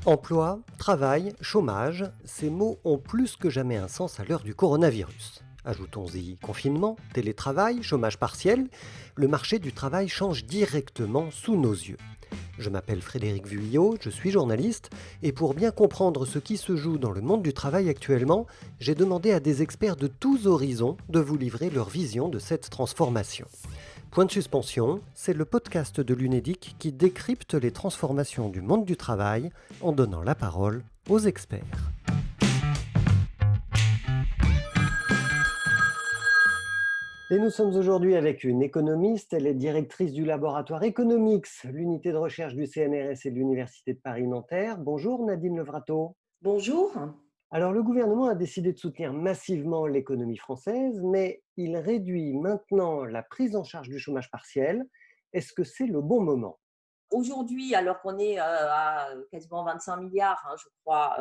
Emploi, travail, chômage, ces mots ont plus que jamais un sens à l'heure du coronavirus. Ajoutons-y confinement, télétravail, chômage partiel, le marché du travail change directement sous nos yeux. Je m'appelle Frédéric Vuillot, je suis journaliste, et pour bien comprendre ce qui se joue dans le monde du travail actuellement, j'ai demandé à des experts de tous horizons de vous livrer leur vision de cette transformation. Point de suspension, c'est le podcast de l'UNEDIC qui décrypte les transformations du monde du travail en donnant la parole aux experts. Et nous sommes aujourd'hui avec une économiste, elle est directrice du laboratoire Economics, l'unité de recherche du CNRS et de l'Université de Paris-Nanterre. Bonjour Nadine Levrato. Bonjour. Alors le gouvernement a décidé de soutenir massivement l'économie française, mais il réduit maintenant la prise en charge du chômage partiel. Est-ce que c'est le bon moment ? Aujourd'hui, alors qu'on est à quasiment 25 milliards, je crois,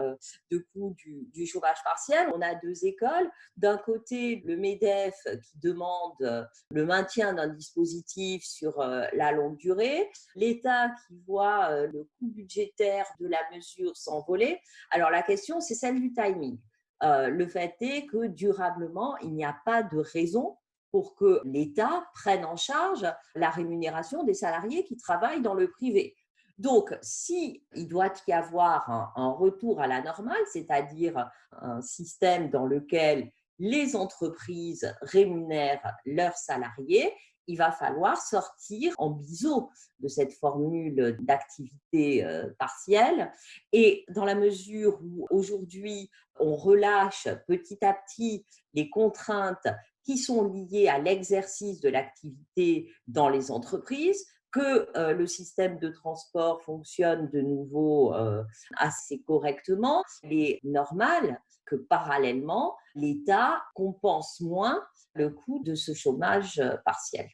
de coûts du chômage partiel, on a deux écoles. D'un côté, le MEDEF qui demande le maintien d'un dispositif sur la longue durée, l'État qui voit le coût budgétaire de la mesure s'envoler. Alors la question, c'est celle du timing. Le fait est que durablement, il n'y a pas de raison pour que l'État prenne en charge la rémunération des salariés qui travaillent dans le privé. Donc, si il doit y avoir un retour à la normale, c'est-à-dire un système dans lequel les entreprises rémunèrent leurs salariés, il va falloir sortir en biseau de cette formule d'activité partielle. Et dans la mesure où aujourd'hui, on relâche petit à petit les contraintes qui sont liées à l'exercice de l'activité dans les entreprises, que le système de transport fonctionne de nouveau assez correctement, il est normal que parallèlement, l'État compense moins le coût de ce chômage partiel.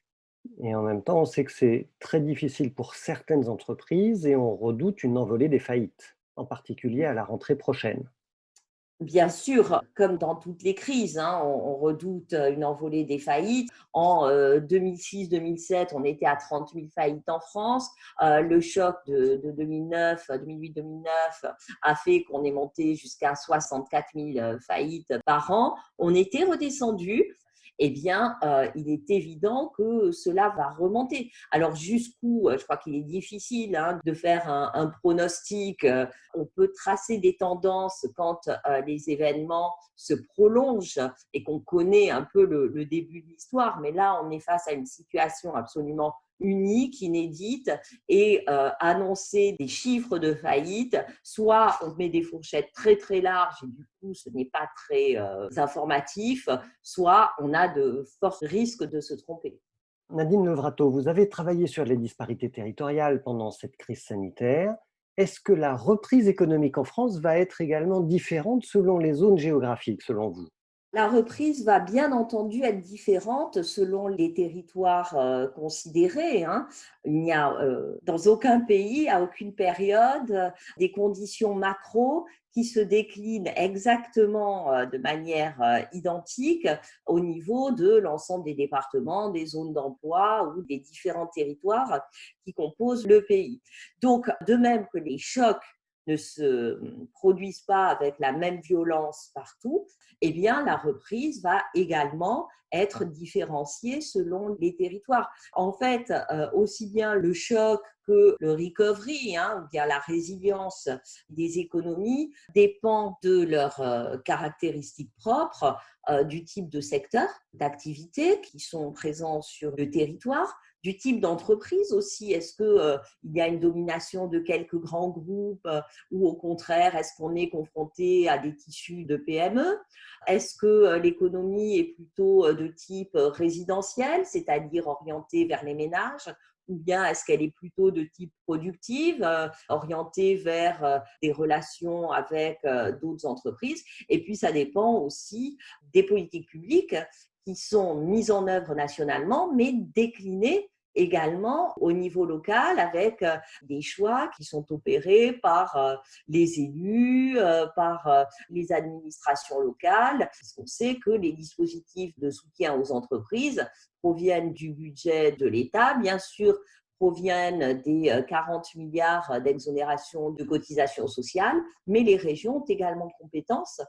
Et en même temps, on sait que c'est très difficile pour certaines entreprises et on redoute une envolée des faillites, en particulier à la rentrée prochaine. Bien sûr, comme dans toutes les crises, on redoute une envolée des faillites. En 2006-2007, on était à 30 000 faillites en France. Le choc de 2009, 2008-2009 a fait qu'on est monté jusqu'à 64 000 faillites par an. On était redescendu. Eh bien, il est évident que cela va remonter. Alors, jusqu'où, je crois qu'il est difficile de faire un pronostic. On peut tracer des tendances quand les événements se prolongent et qu'on connaît un peu le début de l'histoire. Mais là, on est face à une situation absolument unique, inédite, et annoncer des chiffres de faillite, soit on met des fourchettes très très larges et du coup ce n'est pas très informatif, soit on a de forts risques de se tromper. Nadine Levrato, vous avez travaillé sur les disparités territoriales pendant cette crise sanitaire. Est-ce que la reprise économique en France va être également différente selon les zones géographiques, selon vous ? La reprise va bien entendu être différente selon les territoires considérés. Il n'y a dans aucun pays, à aucune période, des conditions macro qui se déclinent exactement de manière identique au niveau de l'ensemble des départements, des zones d'emploi ou des différents territoires qui composent le pays. Donc, de même que les chocs ne se produisent pas avec la même violence partout, eh bien, la reprise va également être différenciée selon les territoires. En fait, aussi bien le choc que le recovery, ou bien la résilience des économies, dépend de leurs caractéristiques propres, du type de secteur d'activité qui sont présents sur le territoire, du type d'entreprise aussi. Est-ce qu'il y a une domination de quelques grands groupes ou au contraire, est-ce qu'on est confronté à des tissus de PME? Est-ce que l'économie est plutôt de type résidentiel, c'est-à-dire orientée vers les ménages? Ou bien est-ce qu'elle est plutôt de type productive, orientée vers des relations avec d'autres entreprises? Et puis, ça dépend aussi des politiques publiques qui sont mises en œuvre nationalement, mais déclinées également au niveau local avec des choix qui sont opérés par les élus, par les administrations locales, parce qu'on sait que les dispositifs de soutien aux entreprises proviennent du budget de l'État, bien sûr proviennent des 40 milliards d'exonération de cotisations sociales, mais les régions ont également de compétences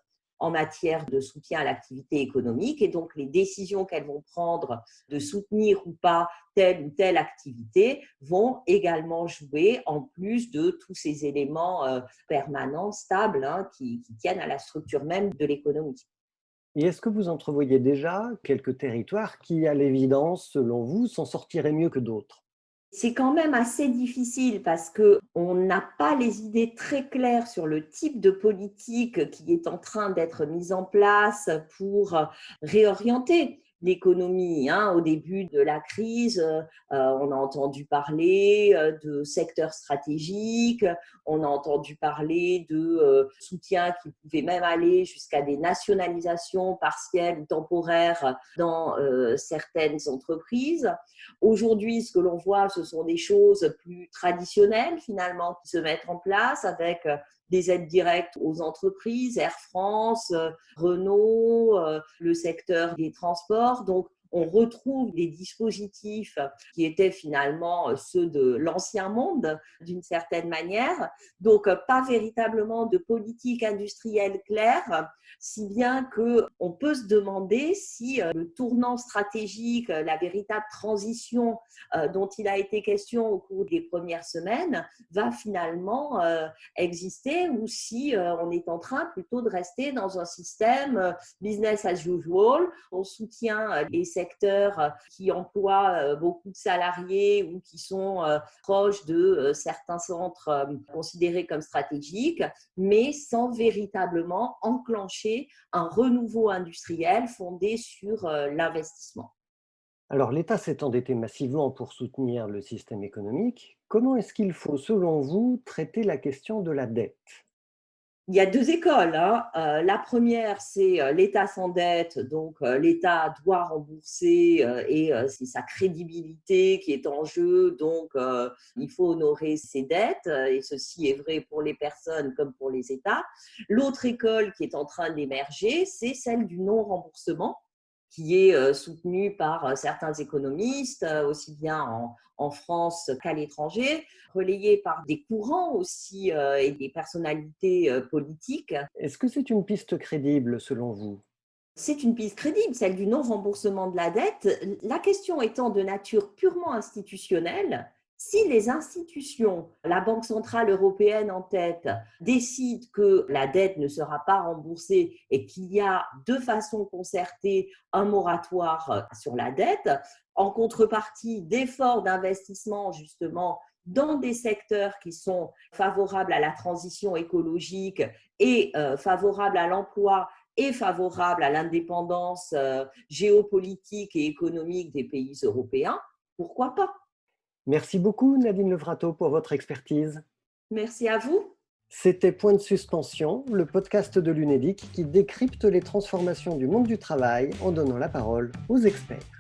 en matière de soutien à l'activité économique et donc les décisions qu'elles vont prendre de soutenir ou pas telle ou telle activité vont également jouer en plus de tous ces éléments permanents, stables, qui tiennent à la structure même de l'économie. Et est-ce que vous entrevoyez déjà quelques territoires qui, à l'évidence, selon vous, s'en sortiraient mieux que d'autres? C'est quand même assez difficile parce qu'on n'a pas les idées très claires sur le type de politique qui est en train d'être mise en place pour réorienter l'économie. Au début de la crise, on a entendu parler de secteurs stratégiques, on a entendu parler de soutien qui pouvait même aller jusqu'à des nationalisations partielles ou temporaires dans certaines entreprises. Aujourd'hui, ce que l'on voit, ce sont des choses plus traditionnelles finalement qui se mettent en place avec des aides directes aux entreprises, Air France, Renault, le secteur des transports. Donc, on retrouve des dispositifs qui étaient finalement ceux de l'ancien monde d'une certaine manière. Donc, pas véritablement de politique industrielle claire, si bien qu'on peut se demander si le tournant stratégique, la véritable transition dont il a été question au cours des premières semaines va finalement exister ou si on est en train plutôt de rester dans un système business as usual. On soutient les secteurs qui emploient beaucoup de salariés ou qui sont proches de certains centres considérés comme stratégiques, mais sans véritablement enclencher un renouveau industriel fondé sur l'investissement. Alors, l'État s'est endetté massivement pour soutenir le système économique. Comment est-ce qu'il faut, selon vous, traiter la question de la dette? Il y a 2 écoles, hein. La première, c'est l'État s'endette, donc l'État doit rembourser et c'est sa crédibilité qui est en jeu, donc il faut honorer ses dettes et ceci est vrai pour les personnes comme pour les États. L'autre école qui est en train d'émerger, c'est celle du non-remboursement qui est soutenue par certains économistes, aussi bien en France qu'à l'étranger, relayée par des courants aussi et des personnalités politiques. Est-ce que c'est une piste crédible, selon vous? C'est une piste crédible, celle du non-remboursement de la dette. La question étant de nature purement institutionnelle, si les institutions, la Banque centrale européenne en tête, décident que la dette ne sera pas remboursée et qu'il y a de façon concertée un moratoire sur la dette, en contrepartie d'efforts d'investissement justement dans des secteurs qui sont favorables à la transition écologique et favorables à l'emploi et favorable à l'indépendance géopolitique et économique des pays européens, pourquoi pas? Merci beaucoup, Nadine Levrato, pour votre expertise. Merci à vous. C'était Point de suspension, le podcast de l'UNEDIC qui décrypte les transformations du monde du travail en donnant la parole aux experts.